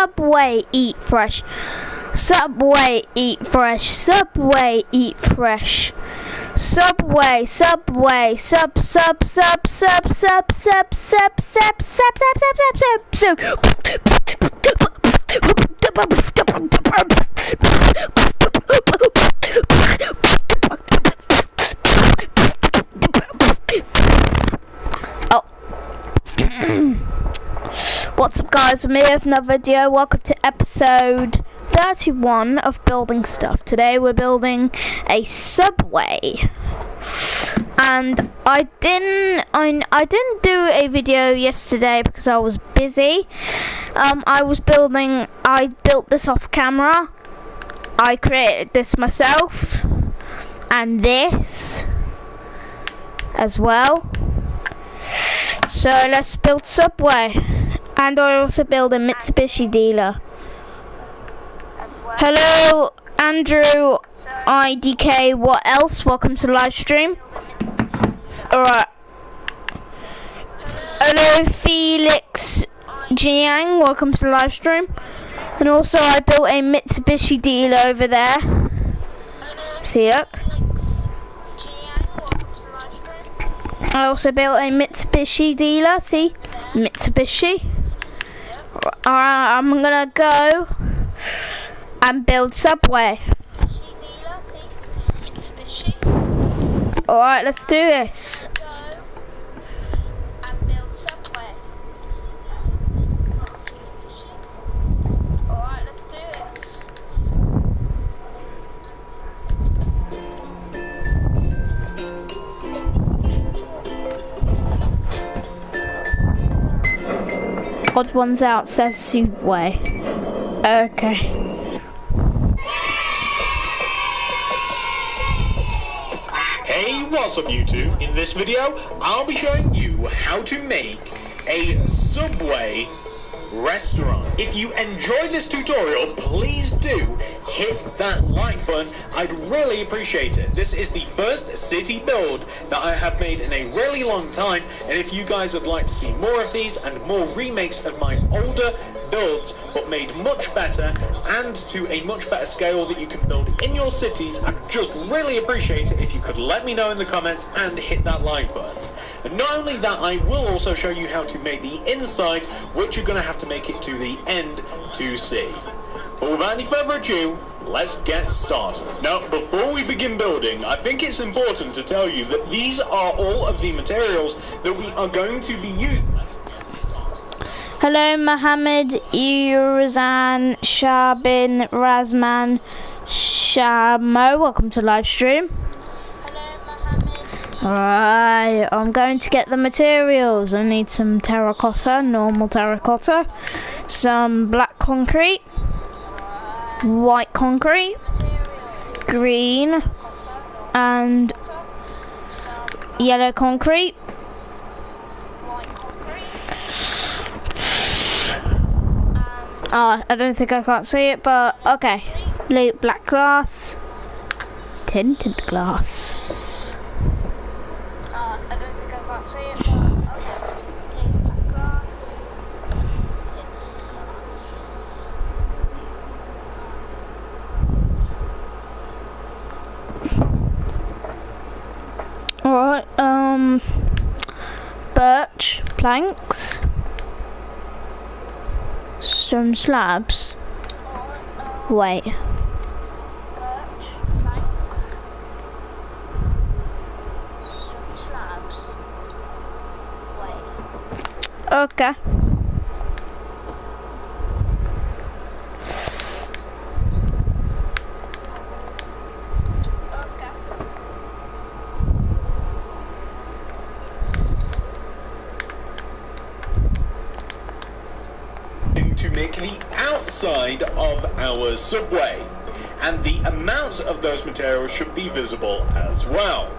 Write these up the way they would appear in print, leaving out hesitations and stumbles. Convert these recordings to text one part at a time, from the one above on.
Subway, eat fresh. Subway, eat fresh. Subway, eat fresh. Subway, Subway, sub, sub, sub, sub, sub, sub, sub, sub, sub, sub, sub, Oh. What's up, guys? I'm here with another video. Welcome to episode 31 of building stuff. Today we're building a subway, and I didn't do a video yesterday because I was busy. I built this off camera. I created this myself, and this as well. So let's build subway, and I also build a Mitsubishi dealer. Hello, Andrew, IDK, what else? Welcome to the live stream. Alright. Hello, Felix Jiang, welcome to the live stream. And also, I built a Mitsubishi dealer over there. See, look. I also built a Mitsubishi dealer, see? Mitsubishi. Alright, I'm gonna go and build subway. Alright, let's do this. Odd ones out says subway. Okay. Hey, what's up YouTube? In this video, I'll be showing you how to make a Subway restaurant. If you enjoy this tutorial, please do hit that like button. I'd really appreciate it. This is the first city build that I have made in a really long time, and if you guys would like to see more of these and more remakes of my older builds but made much better and to a much better scale that you can build in your cities, I'd just really appreciate it if you could let me know in the comments and hit that like button. And not only that, I will also show you how to make the inside, which you're going to have to make it to the end to see. But without any further ado, let's get started. Now, before we begin building, I think it's important to tell you that these are all of the materials that we are going to be using. Hello, Mohammed, Urazan, Shabin, Razman, Shamo. Welcome to live stream. Alright, I'm going to get the materials. I need some terracotta, normal terracotta, some black concrete, white concrete, green and yellow concrete. Oh, I don't think I can't see it, but okay. Black glass, tinted glass. Alright, birch planks, stone slabs. Wait. Okay. To make the outside of our subway, and the amounts of those materials should be visible as well.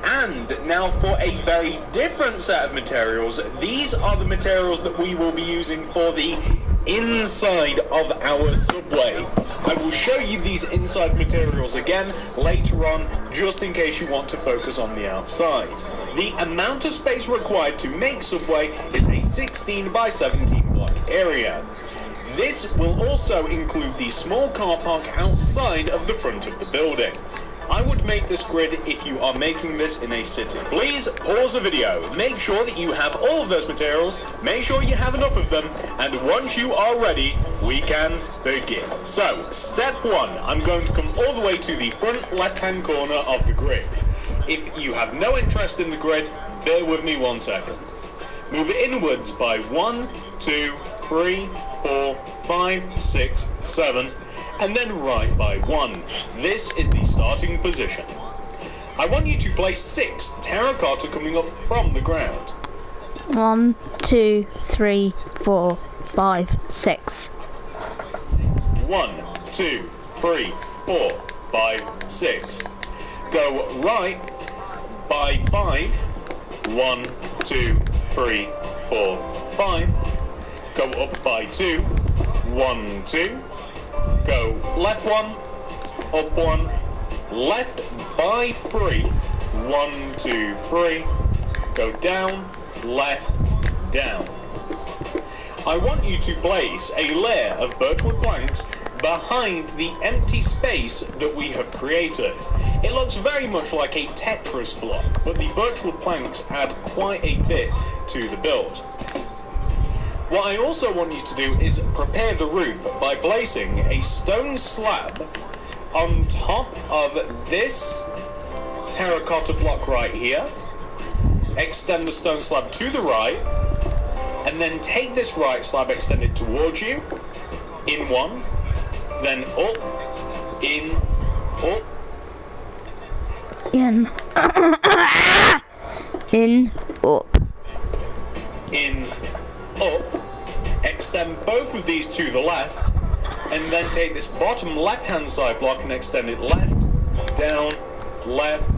And now for a very different set of materials, these are the materials that we will be using for the inside of our subway. I will show you these inside materials again later on, just in case you want to focus on the outside. The amount of space required to make subway is a 16 by 17 block area. This will also include the small car park outside of the front of the building. I would make this grid if you are making this in a city. Please pause the video, make sure that you have all of those materials, make sure you have enough of them, and once you are ready, we can begin. So, step 1, I'm going to come all the way to the front left-hand corner of the grid. If you have no interest in the grid, bear with me 1 second. Move it inwards by 1, 2, 3, 4, 5, 6, 7, and then right by 1. This is the starting position. I want you to place 6 terracotta coming up from the ground. 1, 2, 3, 4, 5, 6. 1, 2, 3, 4, 5, 6. Go right by 5. 1, 2, 3, 4, 5. Go up by 2. 1, 2. Go left 1, up 1, left by 3. 1, 2, 3. Go down, left, down. I want you to place a layer of birchwood planks behind the empty space that we have created. It looks very much like a Tetris block, but the birchwood planks add quite a bit to the build. What I also want you to do is prepare the roof by placing a stone slab on top of this terracotta block right here. Extend the stone slab to the right, and then take this right slab, extend it towards you, in 1, then up, in, up, in, up, in, up, extend both of these to the left, and then take this bottom left hand side block and extend it left, down, left,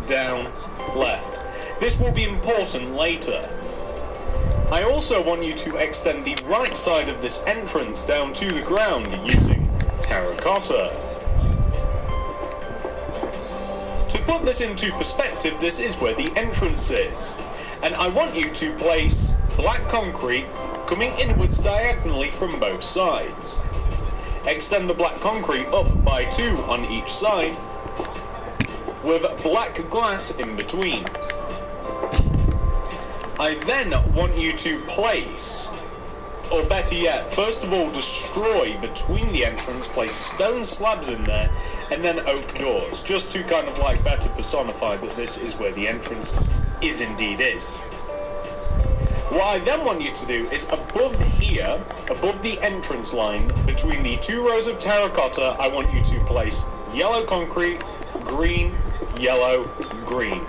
down, left. This will be important later. I also want you to extend the right side of this entrance down to the ground using terracotta. To put this into perspective, this is where the entrance is, and I want you to place black concrete coming inwards diagonally from both sides. Extend the black concrete up by 2 on each side, with black glass in between. I then want you to place, or better yet, first of all destroy between the entrance, place stone slabs in there, and then oak doors, just to kind of like better personify that this is where the entrance indeed is. What I then want you to do is above here, above the entrance line, between the 2 rows of terracotta, I want you to place yellow concrete, green, yellow, green.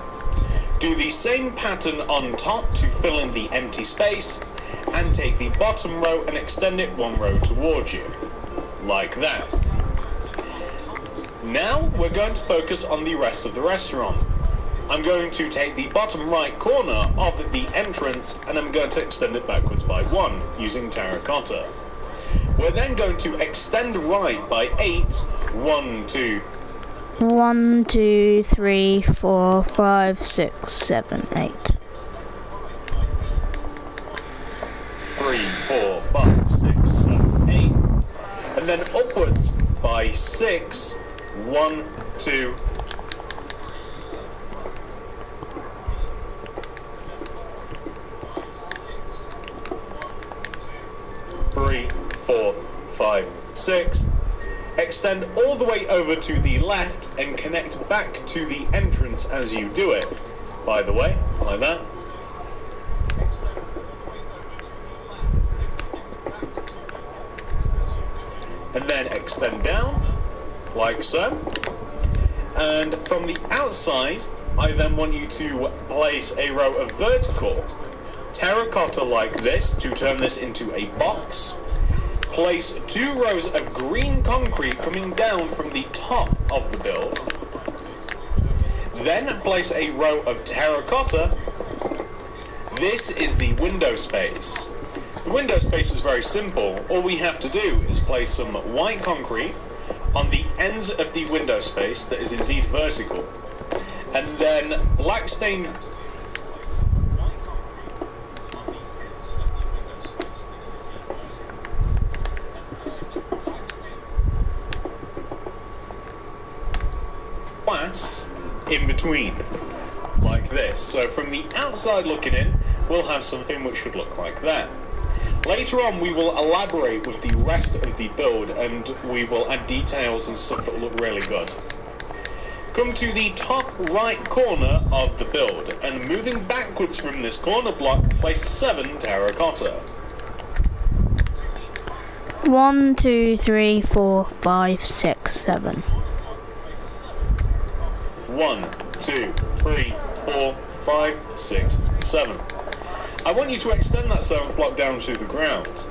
Do the same pattern on top to fill in the empty space, and take the bottom row and extend it 1 row towards you, like that. Now we're going to focus on the rest of the restaurant. I'm going to take the bottom right corner of the entrance and I'm going to extend it backwards by 1 using terracotta. We're then going to extend right by 8, 1, 2, 1, 2, 3, 4, 5, 6, 7, 8. 3, 4, 5, 6, 7, 8. And then upwards by 6, 1, 2, 3, 4, 5, 6. Extend all the way over to the left and connect back to the entrance as you do it. By the way, like that. And then extend down, like so. And from the outside, I then want you to place a row of vertical terracotta like this to turn this into a box. Place 2 rows of green concrete coming down from the top of the build. Then place a row of terracotta. This is the window space. The window space is very simple. All we have to do is place some white concrete on the ends of the window space that is indeed vertical. And then black stained in between, like this. So from the outside looking in, we'll have something which should look like that. Later on, we will elaborate with the rest of the build, and we will add details and stuff that will look really good. Come to the top right corner of the build, and moving backwards from this corner block, place 7 terracotta. 1, 2, 3, 4, 5, 6, 7. 1, 2, 3, 4, 5, 6, 7. I want you to extend that 7th block down to the ground.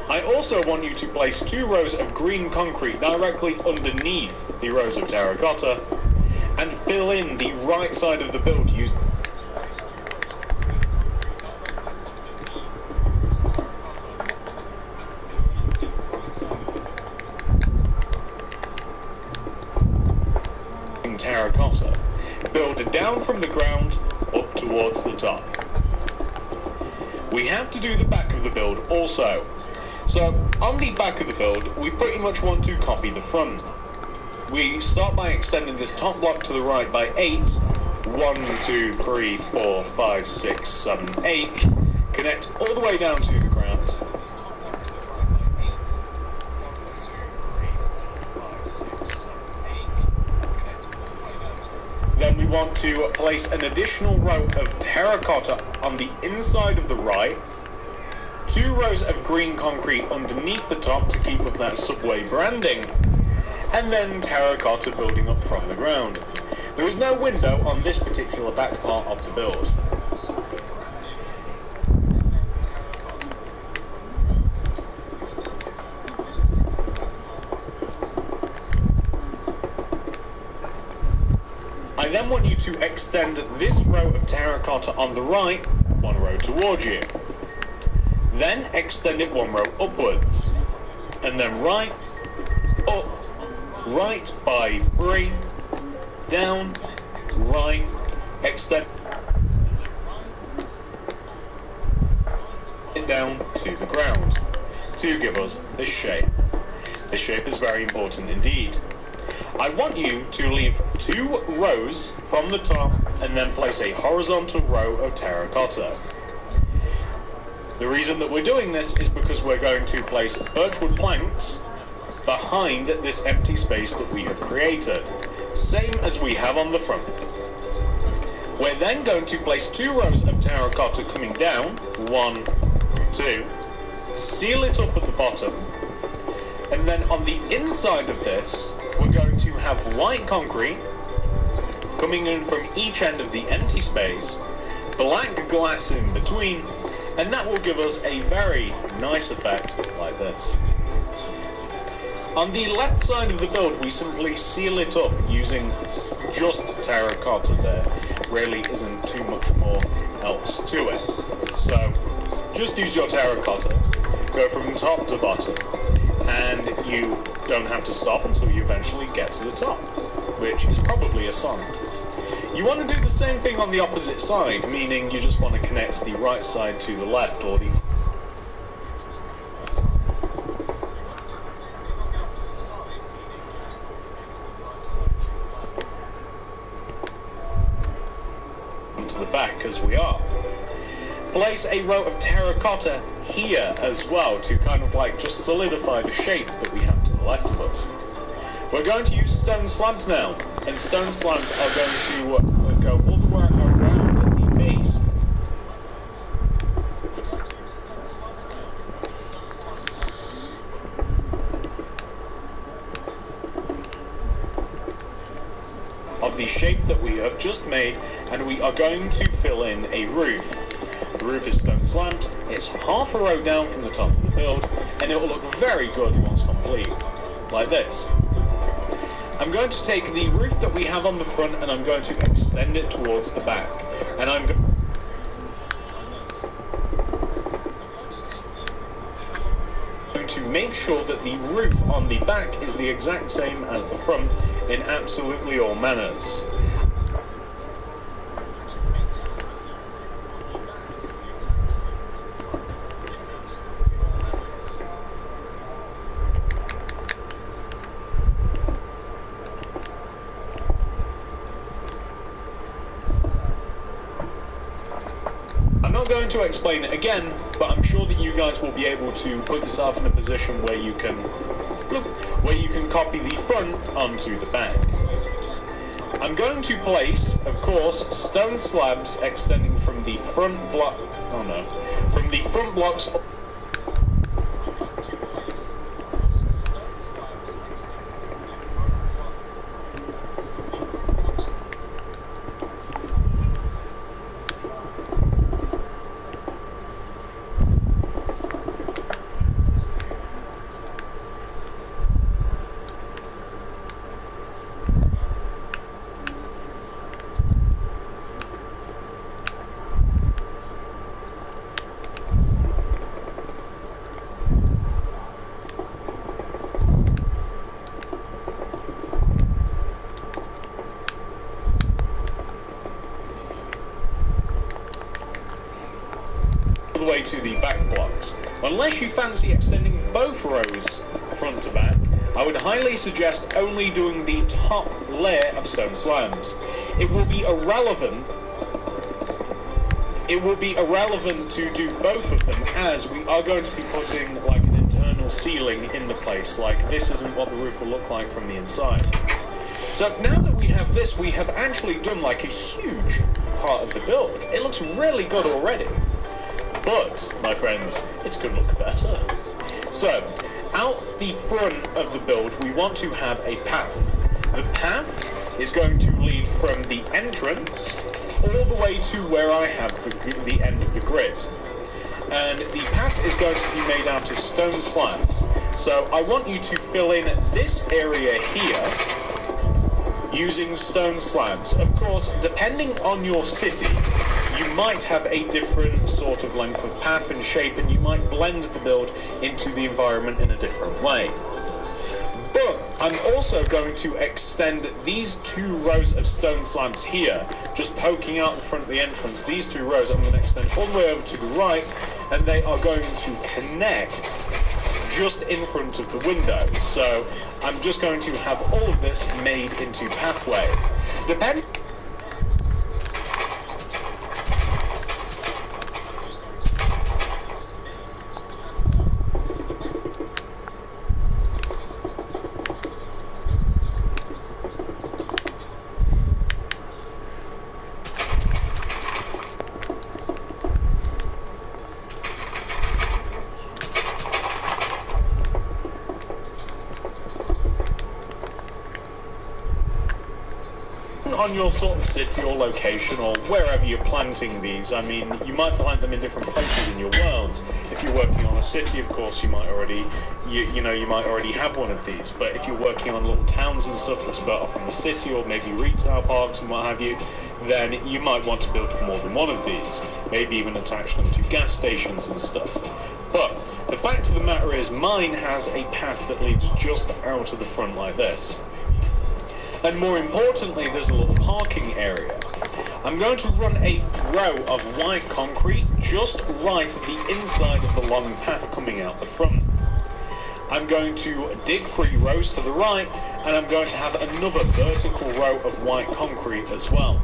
I also want you to place 2 rows of green concrete directly underneath the rows of terracotta and fill in the right side of the build using terracotta. Build down from the ground up towards the top. We have to do the back of the build also. So on the back of the build, we pretty much want to copy the front. We start by extending this top block to the right by 8. 1, 2, 3, 4, 5, 6, 7, 8. Connect all the way down to the ground. Then we want to place an additional row of terracotta on the inside of the right, 2 rows of green concrete underneath the top to keep up that Subway branding, and then terracotta building up from the ground. There is no window on this particular back part of the build. I then want you to extend this row of terracotta on the right, 1 row towards you. Then extend it 1 row upwards. And then right, up, right by 3, down, right, extend it down to the ground to give us this shape. This shape is very important indeed. I want you to leave 2 rows from the top and then place a horizontal row of terracotta. The reason that we're doing this is because we're going to place birchwood planks behind this empty space that we have created, same as we have on the front. We're then going to place 2 rows of terracotta coming down, 1, 2, seal it up at the bottom, and then on the inside of this, we're going to have white concrete coming in from each end of the empty space, black glass in between, and that will give us a very nice effect like this. On the left side of the build, we simply seal it up using just terracotta. There really isn't too much more else to it. So just use your terracotta, go from top to bottom, and you don't have to stop until you eventually get to the top, which is probably a song. You want to do the same thing on the opposite side, meaning you just want to connect the right side to the left, or the to the back as we are. Place a row of terracotta here as well to kind of like just solidify the shape that we have to the left of us. We're going to use stone slabs now, and stone slabs are going to go all the way around the base. Of the shape that we have just made, and we are going to fill in a roof. The roof is stone slabbed, it's half a row down from the top of the build, and it will look very good once complete, like this. I'm going to take the roof that we have on the front and I'm going to extend it towards the back. And I'm going to make sure that the roof on the back is the exact same as the front in absolutely all manners. going to explain it again, but I'm sure that you guys will be able to put yourself in a position where you can copy the front onto the back. I'm going to place, of course, stone slabs extending from the front block. Oh no, from the front blocks. The way to the back blocks. Unless you fancy extending both rows front to back, I would highly suggest only doing the top layer of stone slabs. It will be irrelevant to do both of them, as we are going to be putting like an internal ceiling in the place. Like, this isn't what the roof will look like from the inside. So now that we have this, we have actually done like a huge part of the build. It looks really good already. But, my friends, it's going to look better. So, out the front of the build, we want to have a path. The path is going to lead from the entrance all the way to where I have the end of the grid. And the path is going to be made out of stone slabs. So, I want you to fill in this area here using stone slabs. Of course, depending on your city, you might have a different sort of length of path and shape, and you might blend the build into the environment in a different way. But I'm also going to extend these 2 rows of stone slabs here, just poking out the front of the entrance. These 2 rows I'm going to extend all the way over to the right, and they are going to connect just in front of the window. So I'm just going to have all of this made into pathway. On your sort of city or location, or wherever you're planting these, I mean, you might plant them in different places in your world. If you're working on a city, of course, you might already, you might already have one of these. But if you're working on little towns and stuff that's built off in the city, or maybe retail parks and what have you, then you might want to build more than one of these. Maybe even attach them to gas stations and stuff. But the fact of the matter is, mine has a path that leads just out of the front like this. And more importantly, there's a little parking area. I'm going to run a row of white concrete just right at the inside of the long path coming out the front. I'm going to dig 3 rows to the right, and I'm going to have another vertical row of white concrete as well.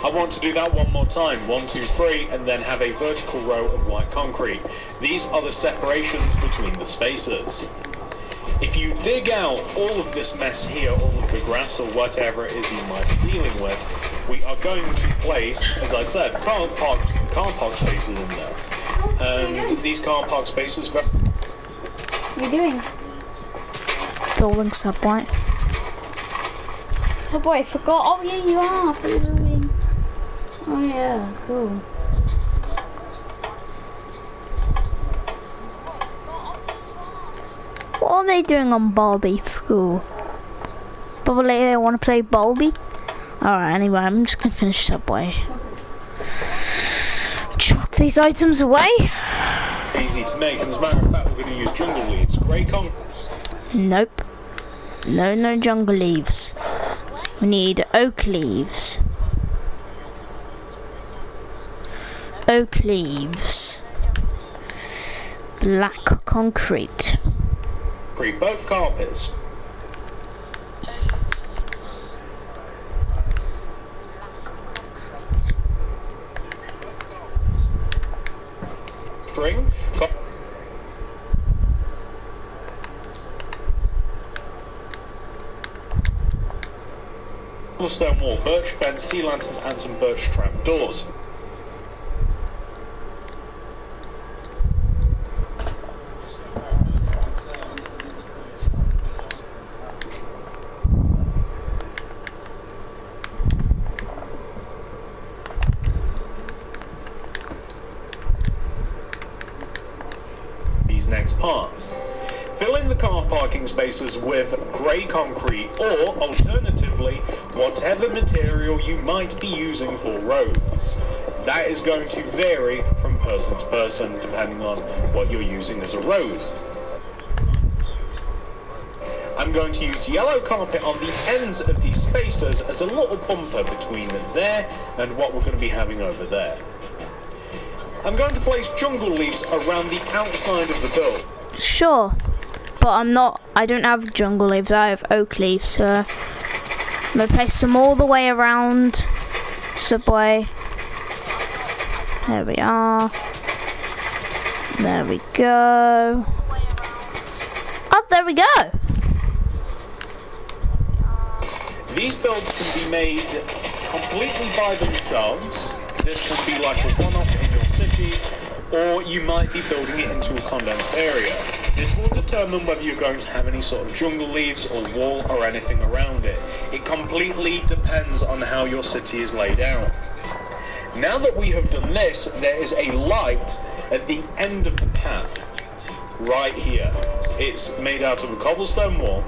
I want to do that one more time, 1, 2, 3, and then have a vertical row of white concrete. These are the separations between the spaces. If you dig out all of this mess here, all of the grass or whatever it is you might be dealing with, we are going to place, as I said, car park spaces in there. And these car park spaces... What are you doing? Building Subway. Subway, I forgot. Oh yeah, you are. Building. Oh yeah, cool. What are they doing on Baldi School? Probably they want to play Baldi. Alright, anyway, I'm just gonna finish Subway. Chuck these items away. Easy to make, and as a matter of fact, we're going to use jungle leaves. Grey con... Nope. No jungle leaves. We need oak leaves. Oak leaves. Black concrete. Both carpets. cobblestone wall, birch fence, sea lanterns, and some birch trap doors. These next parts. Fill in the car parking spaces with grey concrete or, alternatively, whatever material you might be using for roads. That is going to vary from person to person depending on what you're using as a road. I'm going to use yellow carpet on the ends of these spaces as a little bumper between there and what we're going to be having over there. I'm going to place jungle leaves around the outside of the build. Sure. But I don't have jungle leaves, I have oak leaves, so I'm going to place them all the way around Subway. There we are. There we go. Oh, there we go. These builds can be made completely by themselves. This can be like a one-off in your city, or you might be building it into a condensed area. This will determine whether you're going to have any sort of jungle leaves or wall or anything around it. It completely depends on how your city is laid out. Now that we have done this, there is a light at the end of the path, right here. It's made out of a cobblestone wall,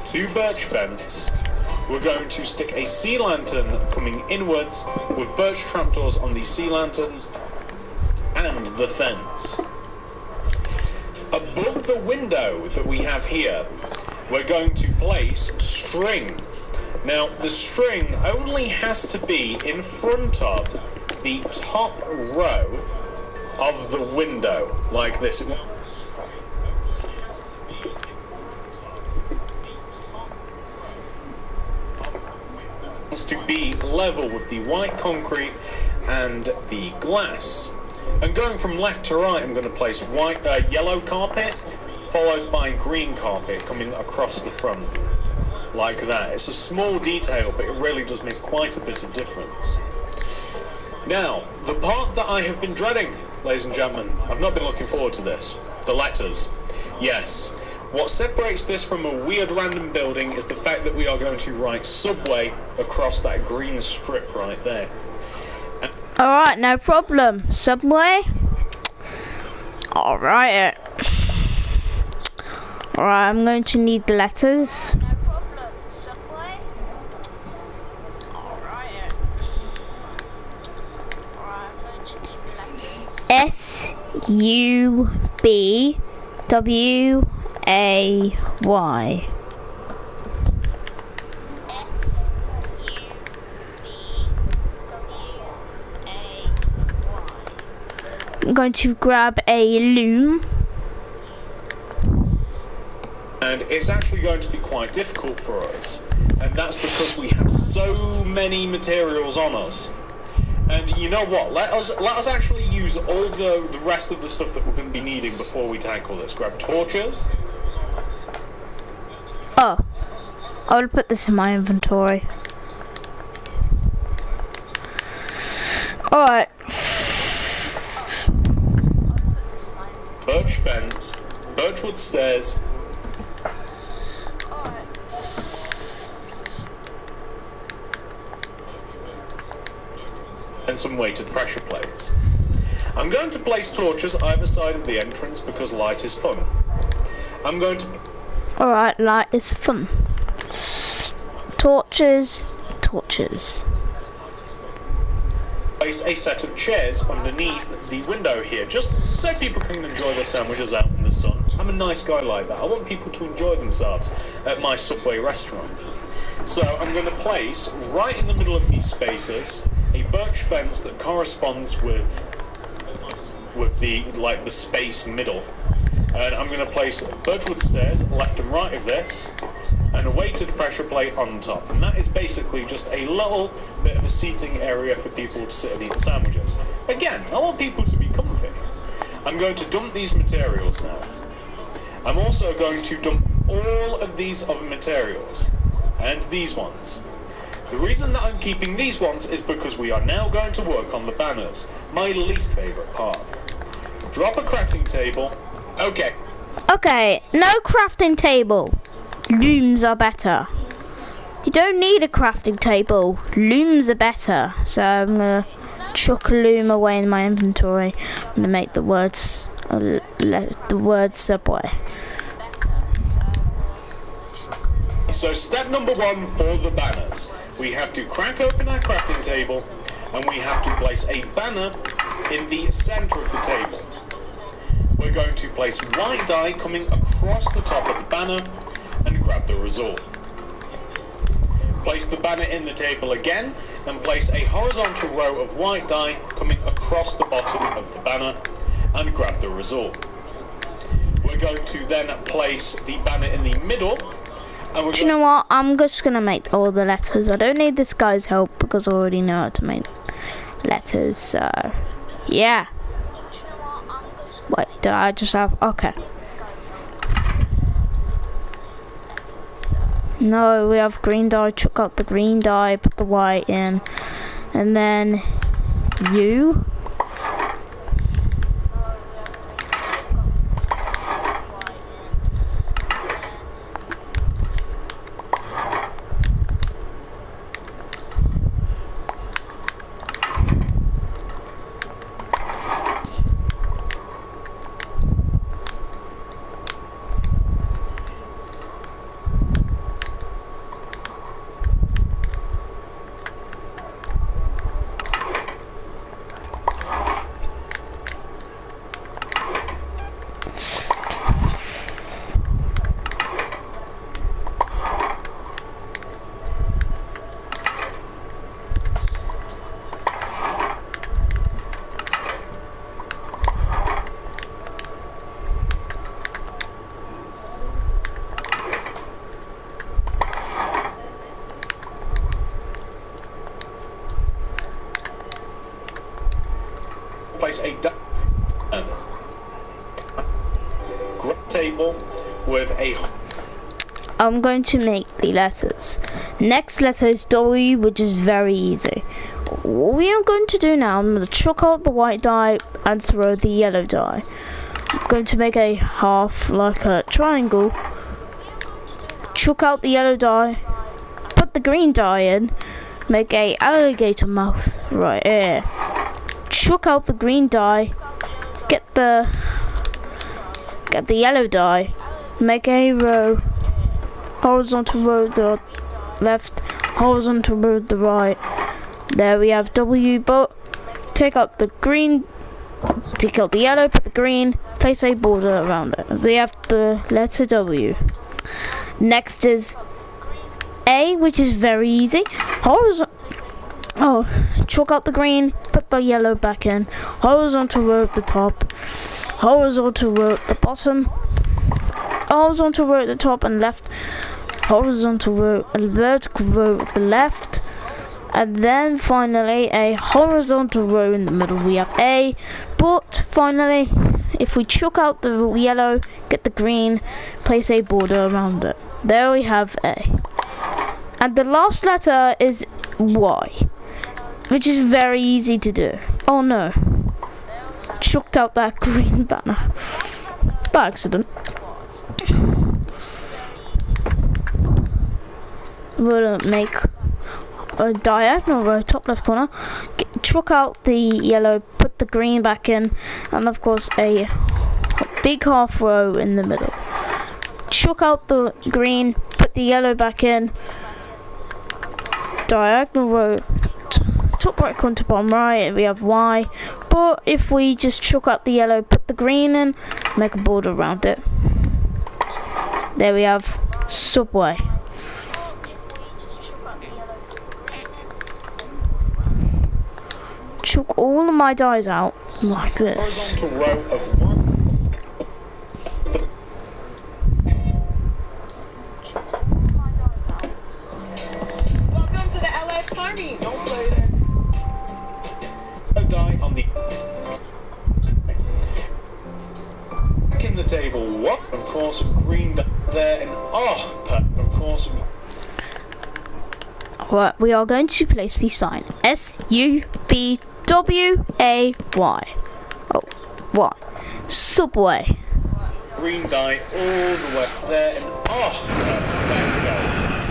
2 birch fence. We're going to stick a sea lantern coming inwards with birch trapdoors on the sea lanterns and the fence. Above the window that we have here, we're going to place string. Now, the string only has to be in front of the top row of the window, like this. To be level with the white concrete and the glass. And going from left to right, I'm going to place yellow carpet, followed by green carpet coming across the front, like that. It's a small detail, but it really does make quite a bit of difference. Now, the part that I have been dreading, ladies and gentlemen, I've not been looking forward to this. The letters. Yes. What separates this from a weird random building is the fact that we are going to write Subway across that green strip right there. Alright, no problem. Subway. I'll write it. Alright, I'm going to need the letters. No problem. Subway. I'll write it. Alright, I'm going to need the letters. S-U-B-W-A-Y. I'm going to grab a loom. And it's actually going to be quite difficult for us. And that's because we have so many materials on us. And you know what? Let us actually use all the rest of the stuff that we're going to be needing before we tackle this. Grab torches. Oh. I will put this in my inventory. Alright. Birch fence, birchwood stairs, and some weighted pressure plates. I'm going to place torches either side of the entrance because light is fun. I'm going to... Alright, light is fun. Torches, torches. Place a set of chairs underneath the window here, just so people can enjoy their sandwiches out in the sun. I'm a nice guy like that. I want people to enjoy themselves at my Subway restaurant. So I'm going to place, right in the middle of these spaces, a birch fence that corresponds with the space middle. And I'm going to place birchwood stairs left and right of this, and a weighted pressure plate on top. And that is basically just a little bit of a seating area for people to sit and eat sandwiches. Again, I want people to be comfy. I'm going to dump these materials now. I'm also going to dump all of these other materials, and these ones. The reason that I'm keeping these ones is because we are now going to work on the banners, my least favourite part. Drop a crafting table. Okay. Okay, no crafting table. Looms are better. You don't need a crafting table. Looms are better. So I'm gonna chuck a loom away in my inventory. I'm gonna make the words Subway. So step number 1 for the banners. We have to crack open our crafting table and we have to place a banner in the centre of the table. We're going to place white dye coming across the top of the banner and grab the result. Place the banner in the table again and place a horizontal row of white dye coming across the bottom of the banner and grab the result. We're going to then place the banner in the middle. And do you know what? I'm just gonna make all the letters. I don't need this guy's help because I already know how to make letters. So, yeah. Wait, did I just have? Okay. No, we have green dye. Chuck out the green dye. Put the white in, and then you. Place a table with a. I'm going to make the letters. Next letter is W, which is very easy. What we are going to do now, I'm going to chuck out the white dye and throw the yellow dye. I'm going to make a half, like a triangle. Chuck out the yellow dye, put the green dye in, make a alligator mouth right here. Chuck out the green dye, get the yellow dye, make a row, horizontal row the left, horizontal row the right. There we have W, but take out the green, take out the yellow, put the green, place a border around it. We have the letter W. Next is A, which is very easy. Chalk out the green, put the yellow back in, horizontal row at the top, horizontal row at the bottom, horizontal row at the top and left, horizontal row and vertical row at the left, and then finally a horizontal row in the middle. We have A, but finally, if we chuck out the yellow, get the green, place a border around it. There we have A. And the last letter is Y, which is very easy to do. Oh no, chucked out that green banner by accident. We'll make a diagonal row, top left corner, chuck out the yellow, put the green back in, and of course a big half row in the middle. Chuck out the green, put the yellow back in, diagonal row, top right corner to bottom right, we have Y, but if we just chuck out the yellow, put the green in, make a border around it. There we have Subway. Chuck all of my dies out like this. Horizontal row of one. Welcome to the LS party. Don't play there. Die on the back in the table. What? Of course, green there and of course. Right, we are going to place the sign SUBWAY. Oh, what? Subway. Green dye all the way there, and perfecto.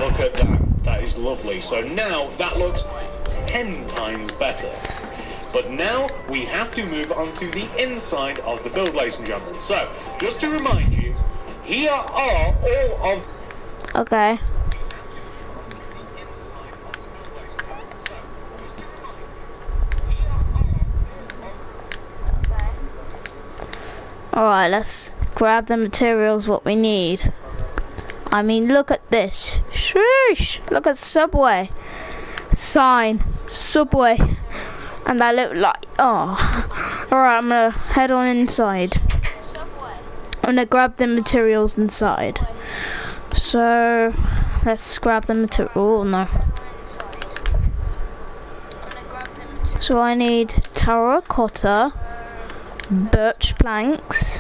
Look at that. That is lovely. So now that looks 10 times better. But now we have to move on to the inside of the build, ladies and gentlemen. So, just to remind you, here are all of... Okay. Alright, let's grab the materials what we need. I mean, look at this. Sheesh! Look at Subway. Sign. Subway. And that looked like... Oh. Alright, I'm gonna head on inside. I'm gonna grab the materials inside. So, let's grab the material. Oh, no. So I need terracotta, birch planks,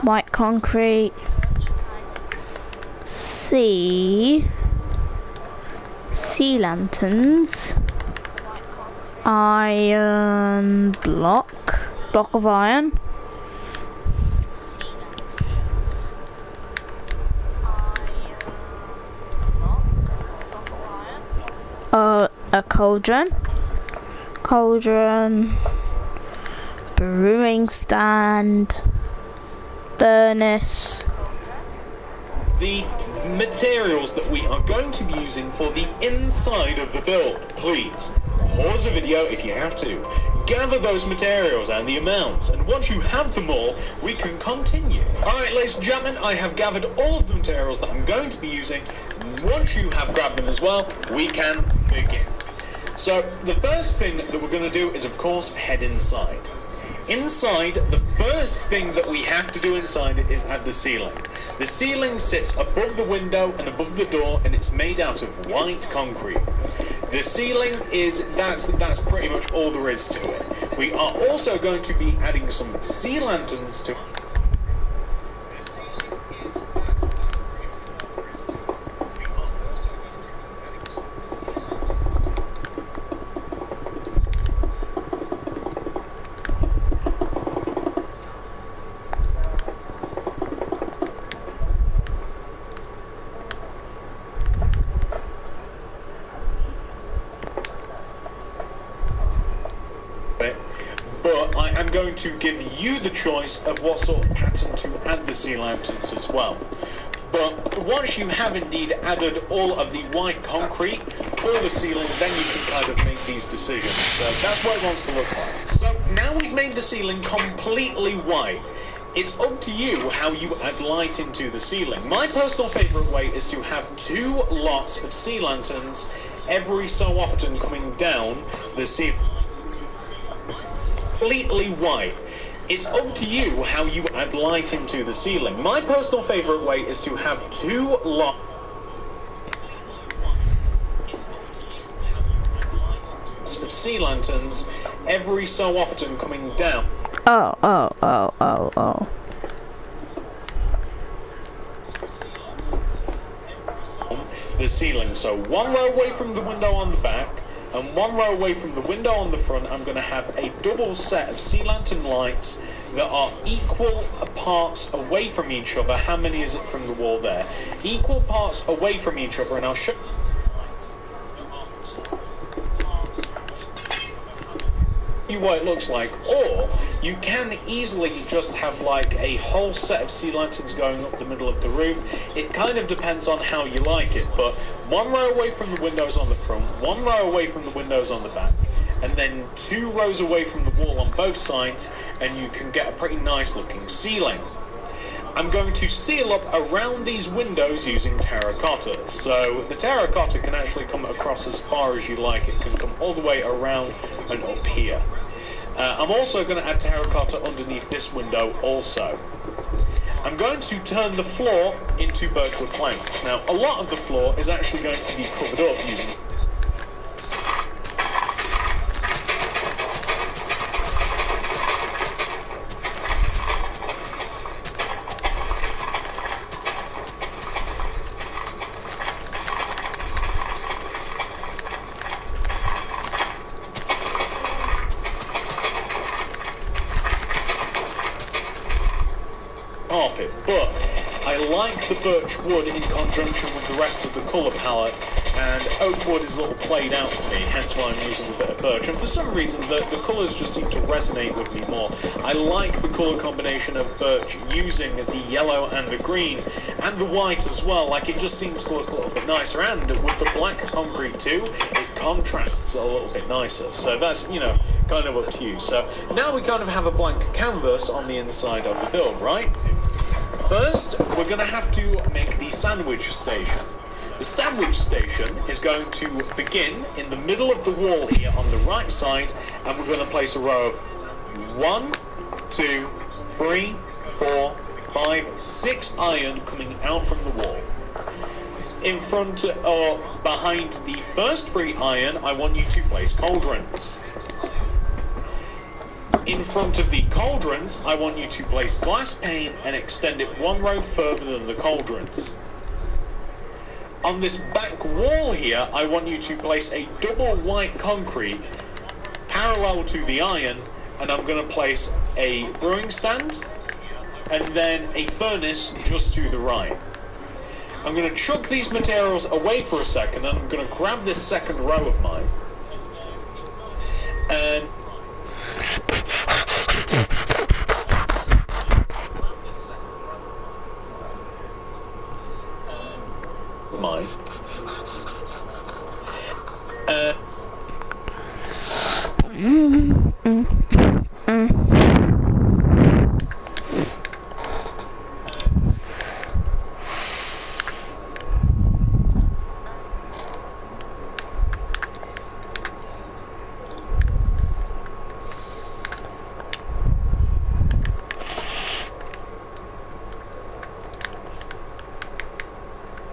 white concrete, sea lanterns, iron block of iron, a cauldron, brewing stand, furnace. The materials that we are going to be using for the inside of the build. Please pause the video if you have to. Gather those materials and the amounts, and once you have them all, we can continue. Alright, ladies and gentlemen, I have gathered all of the materials that I'm going to be using. Once you have grabbed them as well, we can begin. So, the first thing that we're going to do is, of course, head inside. Inside, the first thing that we have to do inside is add the ceiling. The ceiling sits above the window and above the door, and it's made out of white concrete. The ceiling that's pretty much all there is to it. We are also going to be adding some sea lanterns to... But I am going to give you the choice of what sort of pattern to add the sea lanterns as well. But once you have indeed added all of the white concrete for the ceiling, then you can kind of make these decisions. So that's what it wants to look like. So now we've made the ceiling completely white. It's up to you how you add light into the ceiling. My personal favourite way is to have 2 lots of sea lanterns every so often coming down the ceiling. Completely white. It's up to you how you add light into the ceiling. My personal favourite way is to have 2 lots of sea lanterns every so often coming down. The ceiling. So 1 row away from the window on the back, and 1 row away from the window on the front, I'm going to have a double set of sea lantern lights that are equal parts away from each other. How many is it from the wall there? Equal parts away from each other, and I'll show you what it looks like. Or you can easily just have like a whole set of sea lanterns going up the middle of the roof. It kind of depends on how you like it, but 1 row away from the windows on the front, 1 row away from the windows on the back, and then 2 rows away from the wall on both sides, and you can get a pretty nice looking ceiling. I'm going to seal up around these windows using terracotta. So the terracotta can actually come across as far as you like. It can come all the way around and up here. I'm also going to add terracotta underneath this window also. I'm going to turn the floor into birchwood planks. Now, a lot of the floor is actually going to be covered up using like the birch wood in conjunction with the rest of the colour palette, and oak wood is a little played out for me, hence why I'm using a bit of birch. And for some reason, the colours just seem to resonate with me more. I like the colour combination of birch using the yellow and the green, and the white as well. Like, it just seems to look a little bit nicer, and with the black concrete too, it contrasts a little bit nicer. So that's, you know, kind of up to you. So now we kind of have a blank canvas on the inside of the build, right? First, we're going to have to make the sandwich station. The sandwich station is going to begin in the middle of the wall here on the right side, and we're going to place a row of 1, 2, 3, 4, 5, 6 iron coming out from the wall. In front or behind the first 3 iron, I want you to place cauldrons. In front of the cauldrons, I want you to place glass pane and extend it 1 row further than the cauldrons. On this back wall here, I want you to place a double white concrete parallel to the iron, and I'm going to place a brewing stand and then a furnace just to the right. I'm going to chuck these materials away for a second, and I'm going to grab this second row of mine and mine.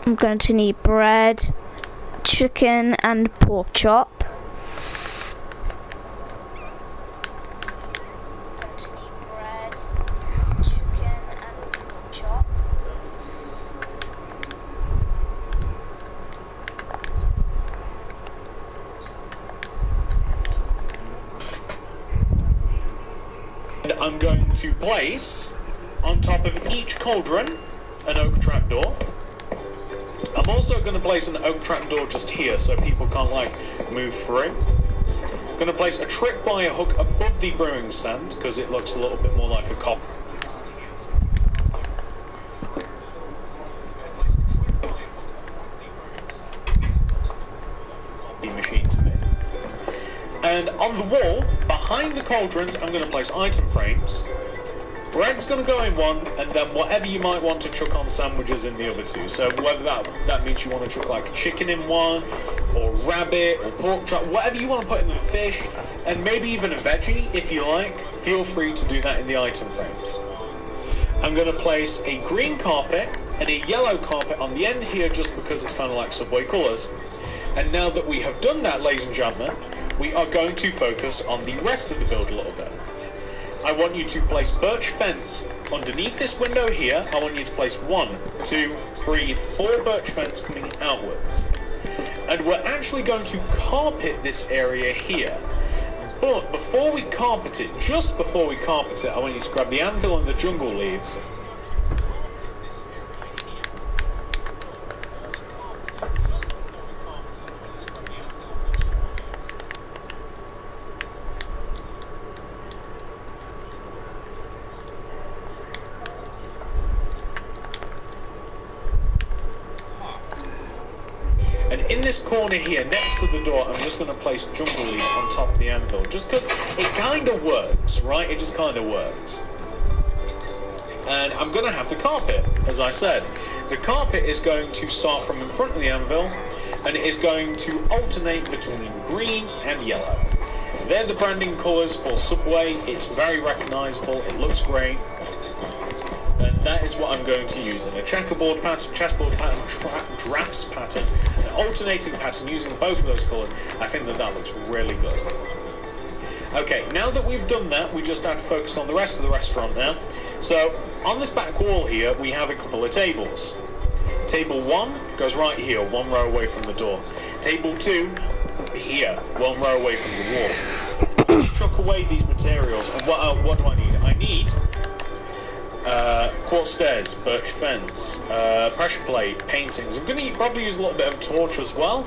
I'm going to need bread, chicken and pork chop. And I'm going to place on top of each cauldron an oak trapdoor. I'm also going to place an oak trapdoor just here so people can't, like, move through. I'm going to place a tripwire hook above the brewing stand because it looks a little bit more like a cop. Machine to me. And on the wall, behind the cauldrons, I'm going to place item frames. Bread's going to go in one, and then whatever you might want to chuck on sandwiches in the other two. So whether that means you want to chuck like chicken in one, or rabbit, or pork chop, whatever you want to put in the fish, and maybe even a veggie if you like, feel free to do that in the item frames. I'm going to place a green carpet and a yellow carpet on the end here just because it's kind of like Subway colours. And now that we have done that, ladies and gentlemen, we are going to focus on the rest of the build a little bit. I want you to place birch fence underneath this window here. I want you to place 1, 2, 3, 4 birch fence coming outwards. And we're actually going to carpet this area here. But before we carpet it, just before we carpet it, I want you to grab the anvil and the jungle leaves. And in this corner here, next to the door, I'm just going to place jungle leaves on top of the anvil. Just because it kind of works, right? It just kind of works. And I'm going to have the carpet, as I said. The carpet is going to start from in front of the anvil, and it is going to alternate between green and yellow. They're the branding colours for Subway. It's very recognisable. It looks great. And that is what I'm going to use in a checkerboard pattern, chessboard pattern, drafts pattern, an alternating pattern using both of those colours. I think that looks really good. Okay, now that we've done that, we just have to focus on the rest of the restaurant now. So, on this back wall here, we have a couple of tables. Table 1 goes right here, 1 row away from the door. Table 2, here, 1 row away from the wall. Chuck away these materials, and what do I need? I need quartz stairs, birch fence, pressure plate, paintings. I'm going to probably use a little bit of torch as well.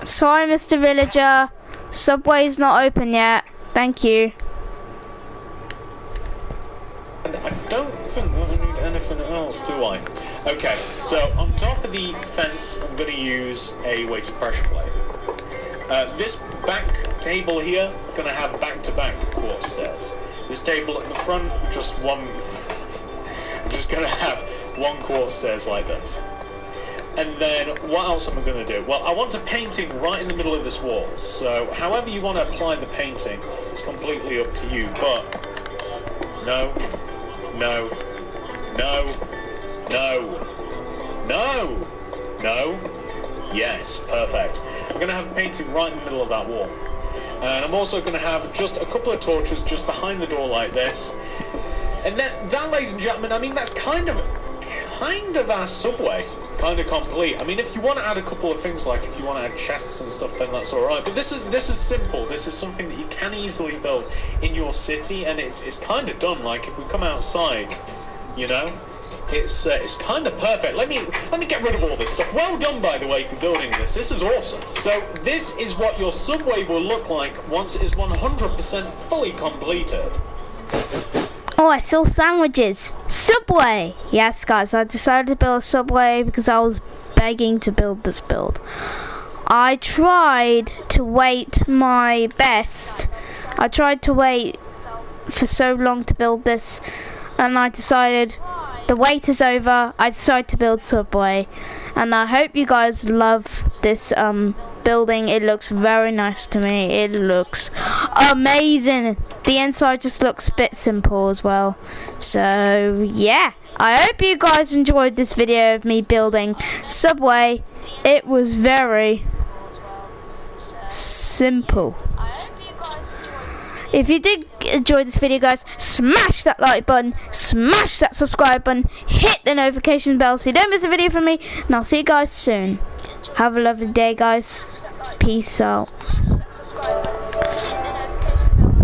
Sorry, Mr. Villager. Subway's not open yet. Thank you. And I don't think I need anything else, do I? Okay, so on top of the fence, I'm going to use a weighted pressure plate. This back table here, going to have back-to-back quartz stairs. This table at the front, just one. I'm just going to have one quartz stairs like this. And then, what else am I going to do? Well, I want a painting right in the middle of this wall. So, however you want to apply the painting, it's completely up to you. But, no, no, no, no, no, no, yes, perfect. I'm going to have a painting right in the middle of that wall. And I'm also going to have just a couple of torches just behind the door like this. And that, ladies and gentlemen, I mean, that's kind of our subway. Kind of complete. I mean, if you want to add a couple of things, like if you want to add chests and stuff, then that's all right. But this is simple. This is something that you can easily build in your city, and it's kind of done. Like if we come outside, you know, it's kind of perfect. Let me get rid of all this stuff. Well done, by the way, for building this. This is awesome. So this is what your subway will look like once it is 100% fully completed. Oh, I saw sandwiches. Subway! Yes, guys, I decided to build a subway because I was begging to build this build. I tried to wait my best. I tried to wait for so long to build this, and I decided the wait is over. I decided to build Subway, and I hope you guys love this building. It looks very nice to me. It looks amazing. The inside just looks a bit simple as well. So yeah, I hope you guys enjoyed this video of me building Subway. It was very simple. If you did enjoy this video, guys, smash that like button, smash that subscribe button, hit the notification bell so you don't miss a video from me, and I'll see you guys soon. Have a lovely day, guys. Peace out.